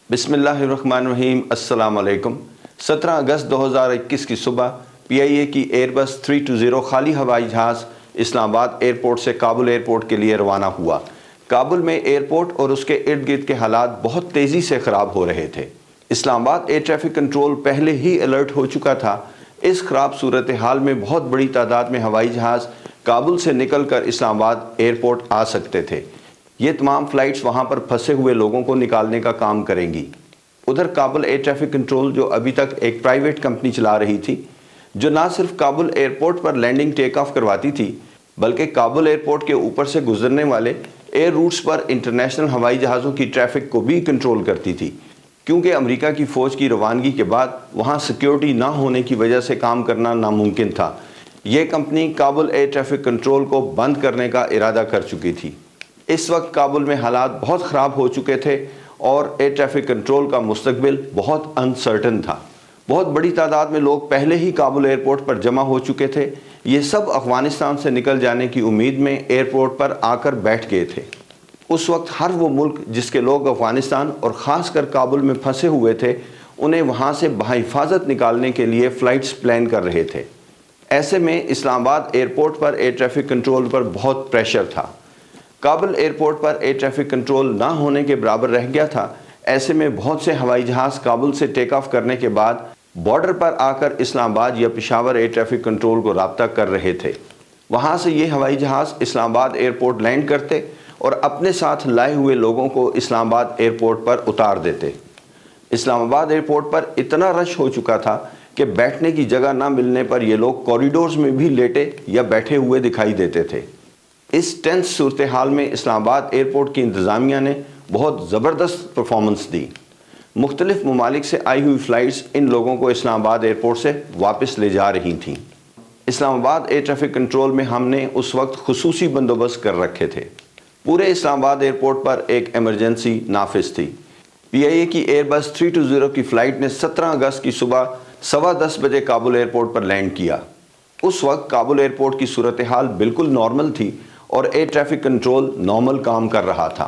بسم اللہ الرحمن الرحیم۔ السلام علیکم۔ 17 اگست 2021 کی صبح PIA کی ایئر بس 320 خالی ہوائی جہاز اسلام آباد ایئرپورٹ سے کابل ایئرپورٹ کے لیے روانہ ہوا۔ کابل میں ایئرپورٹ اور اس کے ارد گرد کے حالات بہت تیزی سے خراب ہو رہے تھے۔ اسلام آباد ایئر ٹریفک کنٹرول پہلے ہی الرٹ ہو چکا تھا۔ اس خراب صورتحال میں بہت بڑی تعداد میں ہوائی جہاز کابل سے نکل کر اسلام آباد ایئرپورٹ آ سکتے تھے۔ یہ تمام فلائٹس وہاں پر پھنسے ہوئے لوگوں کو نکالنے کا کام کریں گی۔ ادھر کابل ایئر ٹریفک کنٹرول جو ابھی تک ایک پرائیویٹ کمپنی چلا رہی تھی، جو نہ صرف کابل ایئرپورٹ پر لینڈنگ ٹیک آف کرواتی تھی بلکہ کابل ایئرپورٹ کے اوپر سے گزرنے والے ایئر روٹس پر انٹرنیشنل ہوائی جہازوں کی ٹریفک کو بھی کنٹرول کرتی تھی، کیونکہ امریکہ کی فوج کی روانگی کے بعد وہاں سیکیورٹی نہ ہونے کی وجہ سے کام کرنا ناممکن تھا۔ یہ company Kabul air traffic control کو بند کرنے کا ارادہ کر چکی تھی۔ اس وقت کابل میں حالات بہت خراب ہو چکے تھے اور ایئر ٹریفک کنٹرول کا مستقبل بہت انسرٹن تھا۔ بہت بڑی تعداد میں لوگ پہلے ہی کابل ایئرپورٹ پر جمع ہو چکے تھے۔ یہ سب افغانستان سے نکل جانے کی امید میں ایئرپورٹ پر آ کر بیٹھ گئے تھے۔ اس وقت ہر وہ ملک جس کے لوگ افغانستان اور خاص کر کابل میں پھنسے ہوئے تھے، انہیں وہاں سے بحفاظت نکالنے کے لیے فلائٹس پلان کر رہے تھے۔ ایسے میں اسلام آباد ایئرپورٹ پر ایئر ٹریفک کنٹرول پر بہت پریشر تھا۔ کابل ایئرپورٹ پر ایئر ٹریفک کنٹرول نہ ہونے کے برابر رہ گیا تھا۔ ایسے میں بہت سے ہوائی جہاز کابل سے ٹیک آف کرنے کے بعد بارڈر پر آ کر اسلام آباد یا پشاور ایئر ٹریفک کنٹرول کو رابطہ کر رہے تھے۔ وہاں سے یہ ہوائی جہاز اسلام آباد ایئرپورٹ لینڈ کرتے اور اپنے ساتھ لائے ہوئے لوگوں کو اسلام آباد ایئرپورٹ پر اتار دیتے۔ اسلام آباد ایئرپورٹ پر اتنا رش ہو چکا تھا کہ بیٹھنے کی جگہ نہ ملنے پر یہ لوگ کوریڈورز میں بھی لیٹے یا بیٹھے ہوئے دکھائی دیتے تھے۔ اس ٹینس صورتحال میں اسلام آباد ایئرپورٹ کی انتظامیہ نے بہت زبردست پرفارمنس دی۔ مختلف ممالک سے آئی ہوئی فلائٹس ان لوگوں کو اسلام آباد ایئرپورٹ سے واپس لے جا رہی تھیں۔ اسلام آباد ایئر ٹریفک کنٹرول میں ہم نے اس وقت خصوصی بندوبست کر رکھے تھے۔ پورے اسلام آباد ایئرپورٹ پر ایک ایمرجنسی نافذ تھی۔ PIA کی ایئر بس 320 کی فلائٹ نے 17 اگست کی صبح 10:15 بجے کابل ایئرپورٹ پر لینڈ کیا۔ اس وقت کابل ایئرپورٹ کی صورتحال بالکل نارمل تھی اور ایئر ٹریفک کنٹرول نارمل کام کر رہا تھا۔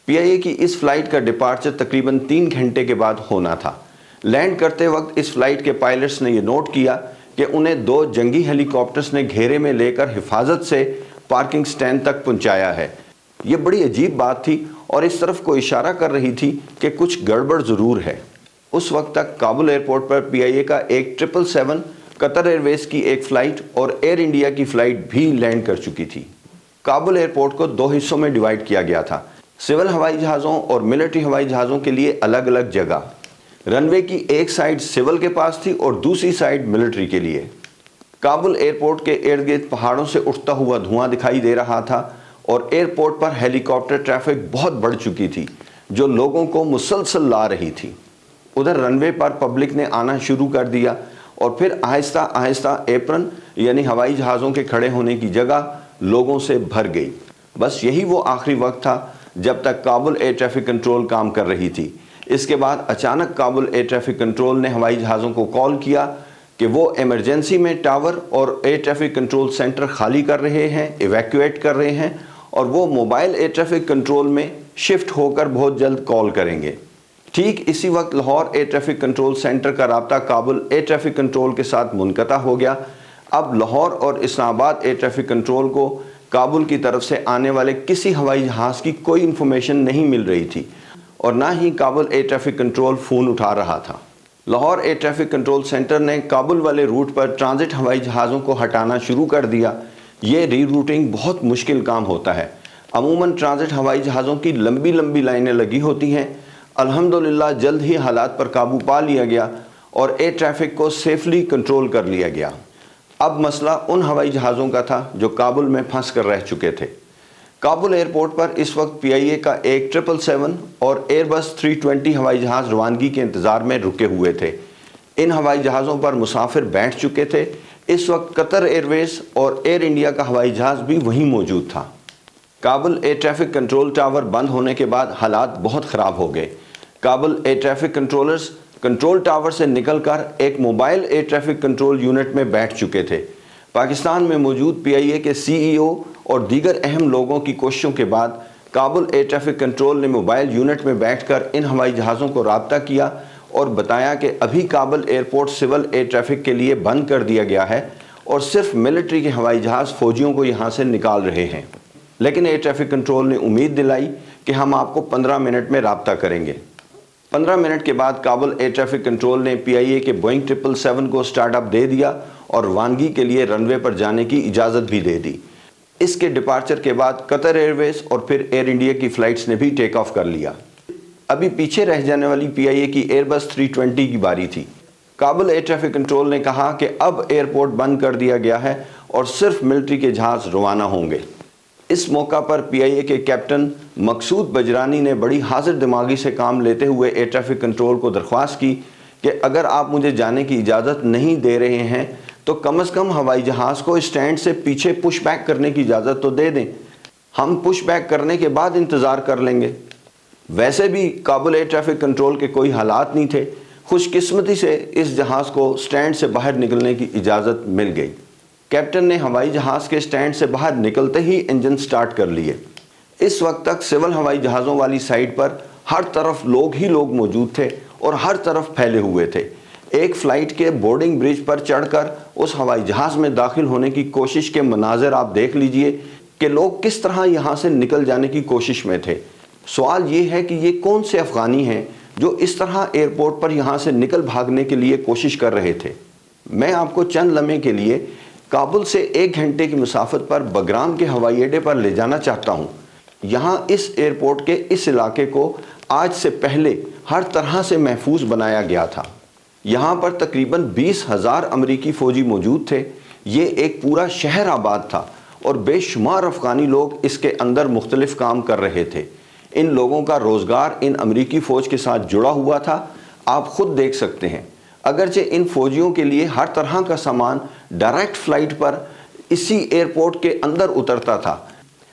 PIA کی اس فلائٹ کا ڈپارچر تقریباً 3 گھنٹے کے بعد ہونا تھا۔ لینڈ کرتے وقت اس فلائٹ کے پائلٹس نے یہ نوٹ کیا کہ انہیں 2 جنگی ہیلی کاپٹرز نے گھیرے میں لے کر حفاظت سے پارکنگ سٹینڈ تک پہنچایا ہے۔ یہ بڑی عجیب بات تھی اور اس طرف کو اشارہ کر رہی تھی کہ کچھ گڑبڑ ضرور ہے۔ اس وقت تک کابل ایئرپورٹ پر PIA کا ایک 777 قطر ایئر ویز کی ایک فلائٹ اور ایئر انڈیا کی فلائٹ بھی لینڈ کر چکی تھی۔ کابل ایئرپورٹ کو 2 حصوں میں ڈیوائیڈ کیا گیا تھا، سول ہوائی جہازوں اور ملٹری ہوائی جہازوں کے لیے الگ الگ جگہ۔ رن وے کی ایک سائیڈ سول کے پاس تھی اور دوسری سائیڈ ملٹری کے لیے۔ کابل ایئرپورٹ کے ارد گرد پہاڑوں سے اٹھتا ہوا دھواں دکھائی دے رہا تھا اور ایئرپورٹ پر ہیلی کاپٹر ٹریفک بہت بڑھ چکی تھی جو لوگوں کو مسلسل لا رہی تھی۔ ادھر رن وے پر پبلک نے آنا شروع کر دیا اور پھر آہستہ آہستہ ایپرن یعنی ہوائی جہازوں کے کھڑے ہونے کی جگہ لوگوں سے بھر گئی۔ بس یہی وہ آخری وقت تھا جب تک کابل ایئر ٹریفک کنٹرول کام کر رہی تھی۔ اس کے بعد اچانک کابل ایئر ٹریفک کنٹرول نے ہوائی جہازوں کو کال کیا کہ وہ ایمرجنسی میں ٹاور اور ایئر ٹریفک کنٹرول سینٹر خالی کر رہے ہیں، ایویکویٹ کر رہے ہیں اور وہ موبائل ایئر ٹریفک کنٹرول میں شفٹ ہو کر بہت جلد کال کریں گے۔ ٹھیک اسی وقت Lahore air traffic control centre کا رابطہ کابل ایئر ٹریفک کنٹرول کے ساتھ منقطع ہو گیا۔ اب لاہور اور اسلام آباد ایئر ٹریفک کنٹرول کو کابل کی طرف سے آنے والے کسی ہوائی جہاز کی کوئی انفارمیشن نہیں مل رہی تھی اور نہ ہی Kabul air traffic control phone اٹھا رہا تھا۔ Lahore air traffic control centre نے کابل والے روٹ پر ٹرانزٹ ہوائی جہازوں کو ہٹانا شروع کر دیا۔ یہ ری روٹنگ بہت مشکل کام ہوتا ہے۔ عموماً ٹرانزٹ ہوائی جہازوں کی لمبی لمبی لائنیں لگی ہوتی ہیں۔ الحمدللہ جلد ہی حالات پر قابو پا لیا گیا اور ایئر ٹریفک کو سیفلی کنٹرول کر لیا گیا۔ اب مسئلہ ان ہوائی جہازوں کا تھا جو کابل میں پھنس کر رہ چکے تھے۔ کابل ایئرپورٹ پر اس وقت PIA کا ایک 777 اور ایئر بس 320 ہوائی جہاز روانگی کے انتظار میں رکے ہوئے تھے۔ ان ہوائی جہازوں پر مسافر بیٹھ چکے تھے۔ اس وقت قطر ایئر ویز اور ایئر انڈیا کا ہوائی جہاز بھی وہیں موجود تھا۔ Kabul air traffic control tower بند ہونے کے بعد حالات بہت خراب ہو گئے۔ Kabul air traffic controllers control tower سے نکل کر ایک mobile air traffic control unit میں بیٹھ چکے تھے۔ پاکستان میں موجود PIA کے CEO اور دیگر اہم لوگوں کی کوششوں کے بعد کابل ایئر ٹریفک کنٹرول نے موبائل یونٹ میں بیٹھ کر ان ہوائی جہازوں کو رابطہ کیا اور بتایا کہ ابھی Kabul airport civil air traffic کے لیے بند کر دیا گیا ہے اور صرف ملٹری کے ہوائی جہاز فوجیوں کو یہاں سے نکال رہے ہیں، لیکن ایئر ٹریفک کنٹرول نے امید دلائی کہ ہم آپ کو 15 منٹ میں رابطہ کریں گے۔ 15 منٹ کے بعد کابل ایئر ٹریفک کنٹرول نے PIA کے بوئنگ 777 کو سٹارٹ اپ دے دیا اور روانگی کے لیے رن وے پر جانے کی اجازت بھی دے دی۔ اس کے ڈپارچر کے بعد قطر ایئر ویز اور پھر ایئر انڈیا کی فلائٹس نے بھی ٹیک آف کر لیا۔ ابھی پیچھے رہ جانے والی PIA کی ایئر بس 320 کی باری تھی۔ کابل ایئر ٹریفک کنٹرول نے کہا کہ اب ایئرپورٹ بند کر دیا گیا ہے اور صرف ملٹری کے جہاز روانہ ہوں گے۔ اس موقع پر PIA کے کیپٹن مقصود بجرانی نے بڑی حاضر دماغی سے کام لیتے ہوئے ایئر ٹریفک کنٹرول کو درخواست کی کہ اگر آپ مجھے جانے کی اجازت نہیں دے رہے ہیں تو کم از کم ہوائی جہاز کو اسٹینڈ سے پیچھے پش بیک کرنے کی اجازت تو دے دیں، ہم پش بیک کرنے کے بعد انتظار کر لیں گے۔ ویسے بھی کابل ایئر ٹریفک کنٹرول کے کوئی حالات نہیں تھے، خوش قسمتی سے اس جہاز کو اسٹینڈ سے باہر نکلنے کی اجازت مل گئی۔ کیپٹن نے ہوائی جہاز کے اسٹینڈ سے باہر نکلتے ہی انجن سٹارٹ کر لیے۔ اس وقت تک سول ہوائی جہازوں والی سائٹ پر ہر طرف لوگ ہی لوگ موجود تھے اور ہر طرف پھیلے ہوئے تھے۔ ایک فلائٹ کے بورڈنگ برج پر چڑھ کر اس ہوائی جہاز میں داخل ہونے کی کوشش کے مناظر آپ دیکھ لیجئے کہ لوگ کس طرح یہاں سے نکل جانے کی کوشش میں تھے۔ سوال یہ ہے کہ یہ کون سے افغانی ہیں جو اس طرح ایئرپورٹ پر یہاں سے نکل بھاگنے کے لیے کوشش کر رہے تھے۔ میں آپ کو چند لمحے کے لیے کابل سے 1 گھنٹے کی مسافت پر بگرام کے ہوائی اڈے پر لے جانا چاہتا ہوں۔ یہاں اس ایئرپورٹ کے اس علاقے کو آج سے پہلے ہر طرح سے محفوظ بنایا گیا تھا۔ یہاں پر تقریباً 20,000 امریکی فوجی موجود تھے۔ یہ ایک پورا شہر آباد تھا اور بے شمار افغانی لوگ اس کے اندر مختلف کام کر رہے تھے۔ ان لوگوں کا روزگار ان امریکی فوج کے ساتھ جڑا ہوا تھا، آپ خود دیکھ سکتے ہیں۔ اگرچہ ان فوجیوں کے لیے ہر طرح کا سامان ڈائریکٹ فلائٹ پر اسی ایئرپورٹ کے اندر اترتا تھا،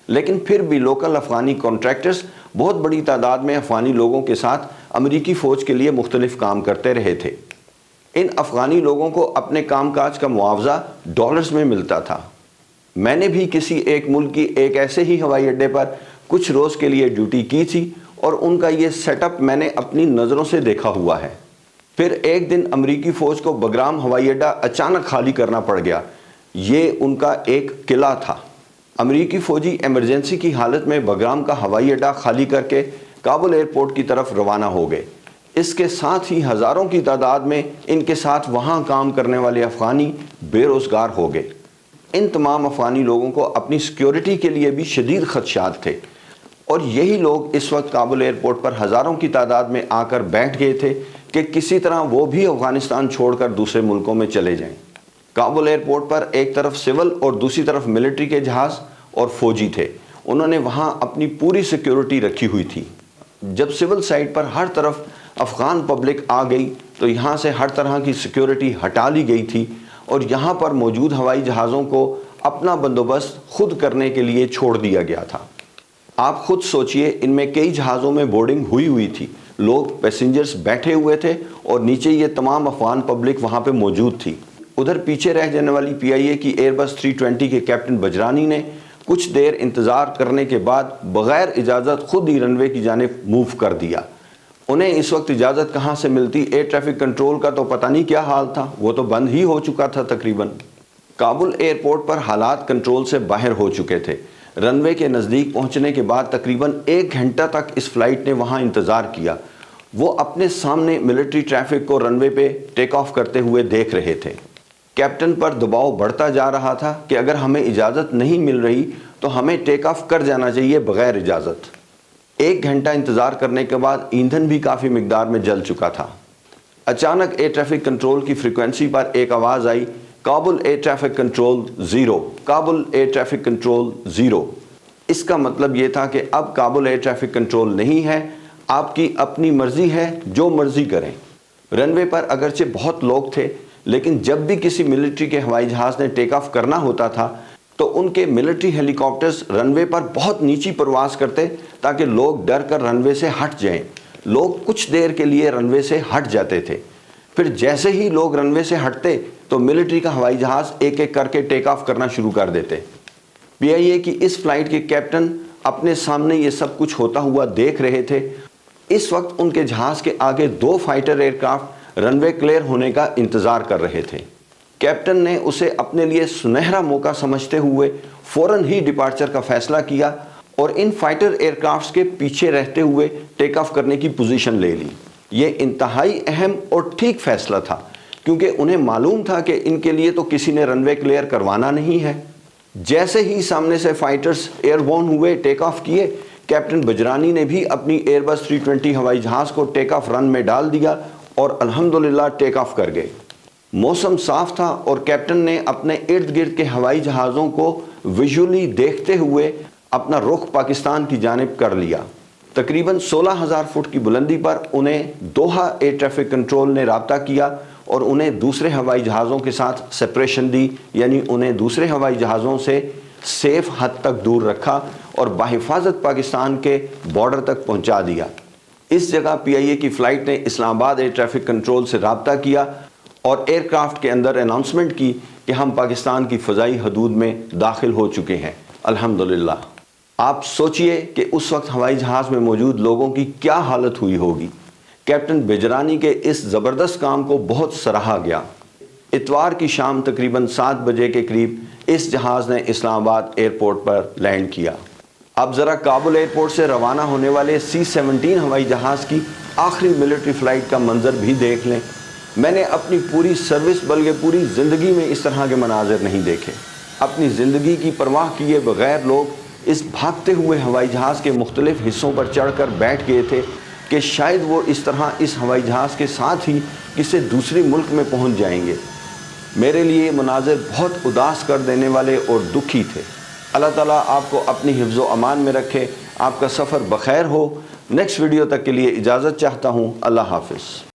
لیکن پھر بھی لوکل افغانی کانٹریکٹرز بہت بڑی تعداد میں افغانی لوگوں کے ساتھ امریکی فوج کے لیے مختلف کام کرتے رہے تھے۔ ان افغانی لوگوں کو اپنے کام کاج کا معاوضہ ڈالرز میں ملتا تھا۔ میں نے بھی کسی ایک ملک کی ایک ایسے ہی ہوائی اڈے پر کچھ روز کے لیے ڈیوٹی کی تھی اور ان کا یہ سیٹ اپ میں نے اپنی نظروں سے دیکھا ہوا ہے۔ پھر ایک دن امریکی فوج کو بگرام ہوائی اڈا اچانک خالی کرنا پڑ گیا۔ یہ ان کا ایک قلعہ تھا۔ امریکی فوجی ایمرجنسی کی حالت میں بگرام کا ہوائی اڈا خالی کر کے کابل ایئرپورٹ کی طرف روانہ ہو گئے۔ اس کے ساتھ ہی ہزاروں کی تعداد میں ان کے ساتھ وہاں کام کرنے والے افغانی بے روزگار ہو گئے۔ ان تمام افغانی لوگوں کو اپنی سیکیورٹی کے لیے بھی شدید خدشات تھے اور یہی لوگ اس وقت کابل ایئرپورٹ پر ہزاروں کی تعداد میں آ کر بیٹھ گئے تھے کہ کسی طرح وہ بھی افغانستان چھوڑ کر دوسرے ملکوں میں چلے جائیں۔ کابل ایئرپورٹ پر ایک طرف سول اور دوسری طرف ملٹری کے جہاز اور فوجی تھے۔ انہوں نے وہاں اپنی پوری سیکیورٹی رکھی ہوئی تھی۔ جب سول سائٹ پر ہر طرف افغان پبلک آ گئی تو یہاں سے ہر طرح کی سیکیورٹی ہٹا لی گئی تھی اور یہاں پر موجود ہوائی جہازوں کو اپنا بندوبست خود کرنے کے لیے چھوڑ دیا گیا تھا۔ آپ خود سوچئے، ان میں کئی جہازوں میں بورڈنگ ہوئی تھی، لوگ پیسنجرز بیٹھے ہوئے تھے اور نیچے یہ تمام افغان پبلک وہاں پہ موجود تھی۔ ادھر پیچھے رہ جانے والی PIA کی ایئر بس 320 کے کیپٹن بجرانی نے کچھ دیر انتظار کرنے کے بعد بغیر اجازت خود ہی رن وے کی جانب موو کر دیا۔ انہیں اس وقت اجازت کہاں سے ملتی؟ ایئر ٹریفک کنٹرول کا تو پتہ نہیں کیا حال تھا، وہ تو بند ہی ہو چکا تھا تقریباً۔ کابل ایئرپورٹ پر حالات کنٹرول سے باہر ہو چکے تھے۔ رن وے کے نزدیک پہنچنے کے بعد تقریباً 1 گھنٹہ تک اس فلائٹ نے وہاں انتظار کیا۔ وہ اپنے سامنے ملٹری ٹریفک کو رن وے پہ ٹیک آف کرتے ہوئے دیکھ رہے تھے۔ کیپٹن پر دباؤ بڑھتا جا رہا تھا کہ اگر ہمیں اجازت نہیں مل رہی تو ہمیں ٹیک آف کر جانا چاہیے بغیر اجازت۔ 1 گھنٹہ انتظار کرنے کے بعد ایندھن بھی کافی مقدار میں جل چکا تھا۔ اچانک ایئر ٹریفک کنٹرول کی فریکوینسی پر ایک آواز آئی، Kabul air traffic control 0، Kabul air traffic control 0۔ اس کا مطلب یہ تھا کہ اب کابل ایئر ٹریفک کنٹرول نہیں ہے، آپ کی اپنی مرضی ہے، جو مرضی کریں۔ رن وے پر اگرچہ بہت لوگ تھے، لیکن جب بھی کسی ملٹری کے ہوائی جہاز نے ٹیک آف کرنا ہوتا تھا تو ان کے ملٹری ہیلی کاپٹرز رن وے پر بہت نیچی پرواز کرتے تاکہ لوگ ڈر کر رن وے سے ہٹ جائیں۔ لوگ کچھ دیر کے لیے رن وے سے ہٹ جاتے تھے، پھر جیسے ہی لوگ رن وے سے ہٹتے تو ملٹری کا ہوائی جہاز ایک ایک کر کے ٹیک آف کرنا شروع کر دیتے۔ PIA کی اس فلائٹ کے کیپٹن اپنے سامنے یہ سب کچھ ہوتا ہوا دیکھ رہے تھے۔ اس وقت ان کے جہاز کے آگے 2 فائٹر ایئر کرافٹ رن وے کلیئر ہونے کا انتظار کر رہے تھے۔ کیپٹن نے اسے اپنے لیے سنہرا موقع سمجھتے ہوئے فوراً ہی ڈپارچر کا فیصلہ کیا اور ان فائٹر ایئر کرافٹس کے پیچھے رہتے ہوئے ٹیک آف کرنے کی پوزیشن لے لی۔ یہ انتہائی اہم اور ٹھیک فیصلہ تھا، کیونکہ انہیں معلوم تھا کہ ان کے لیے تو کسی نے رن وے کلیئر کروانا نہیں ہے۔ جیسے ہی سامنے سے فائٹرز ایئر بورن ہوئے، ٹیک آف کیے، کیپٹن بجرانی نے بھی اپنی ایئر بس 320 ہوائی جہاز کو ٹیک آف رن میں ڈال دیا اور الحمدللہ ٹیک آف کر گئے۔ موسم صاف تھا اور کیپٹن نے اپنے ارد گرد کے ہوائی جہازوں کو ویژولی دیکھتے ہوئے اپنا رخ پاکستان کی جانب کر لیا۔ تقریباً 16,000 فٹ کی بلندی پر انہیں دوحہ ایئر ٹریفک کنٹرول نے رابطہ کیا اور انہیں دوسرے ہوائی جہازوں کے ساتھ سپریشن دی، یعنی انہیں دوسرے ہوائی جہازوں سے سیف حد تک دور رکھا اور بحفاظت پاکستان کے بارڈر تک پہنچا دیا۔ اس جگہ PIA کی فلائٹ نے اسلام آباد ایئر ٹریفک کنٹرول سے رابطہ کیا اور ایئر کرافٹ کے اندر اناؤنسمنٹ کی کہ ہم پاکستان کی فضائی حدود میں داخل ہو چکے ہیں الحمدللہ۔ آپ سوچئے کہ اس وقت ہوائی جہاز میں موجود لوگوں کی کیا حالت ہوئی ہوگی۔ کیپٹن بجرانی کے اس زبردست کام کو بہت سراہا گیا۔ اتوار کی شام تقریباً 7 بجے کے قریب اس جہاز نے اسلام آباد ایئرپورٹ پر لینڈ کیا۔ اب ذرا کابل ایئرپورٹ سے روانہ ہونے والے C-17 ہوائی جہاز کی آخری ملٹری فلائٹ کا منظر بھی دیکھ لیں۔ میں نے اپنی پوری سروس بلکہ پوری زندگی میں اس طرح کے مناظر نہیں دیکھے۔ اپنی زندگی کی پرواہ کیے بغیر لوگ اس بھاگتے ہوئے ہوائی جہاز کے مختلف حصوں پر چڑھ کر بیٹھ گئے تھے کہ شاید وہ اس طرح اس ہوائی جہاز کے ساتھ ہی کسی دوسری ملک میں پہنچ جائیں گے۔ میرے لیے یہ مناظر بہت اداس کر دینے والے اور دکھی تھے۔ اللہ تعالیٰ آپ کو اپنی حفظ و امان میں رکھے، آپ کا سفر بخیر ہو۔ نیکسٹ ویڈیو تک کے لیے اجازت چاہتا ہوں۔ اللہ حافظ۔